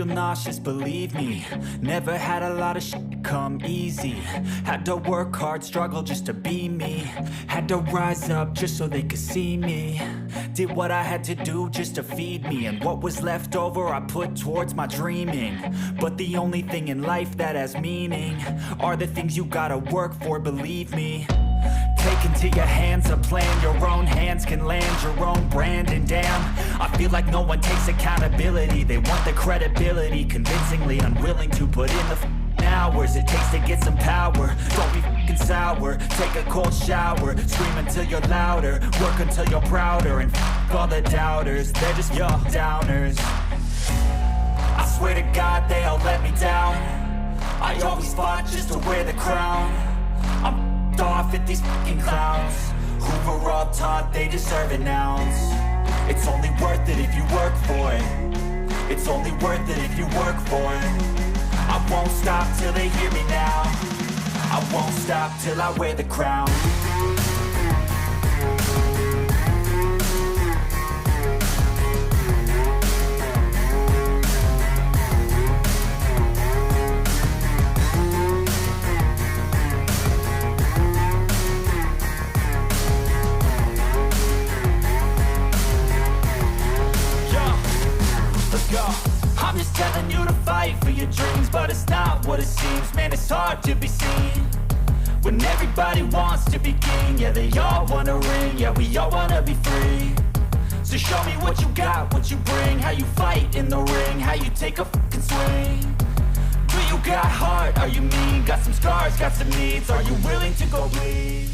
nauseous, believe me. Never had a lot of shit come easy. Had to work hard, struggle just to be me. Had to rise up just so they could see me. Did what I had to do just to feed me, and what was left over I put towards my dreaming. But the only thing in life that has meaning are the things you gotta work for, believe me. Take into your hands a plan, your own hands can land your own brand. And damn, I feel like no one takes accountability. They want the credibility, convincingly unwilling to put in the hours it takes to get some power. Don't be f***ing sour, take a cold shower. Scream until you're louder, work until you're prouder. And f*** all the doubters, they're just your downers. I swear to God they all let me down. I always fought just to wear the crown. I'm off at these fucking clowns who were all taught they deserve an ounce. It's only worth it if you work for it. It's only worth it if you work for it. I won't stop till they hear me now. I won't stop till I wear the crown. I'm just telling you to fight for your dreams, but it's not what it seems. Man, it's hard to be seen when everybody wants to be king. Yeah, they all wanna ring, yeah, we all wanna be free. So show me what you got, what you bring, how you fight in the ring, how you take a fucking swing. Do you got heart, are you mean? Got some scars, got some needs, are you willing to go bleed?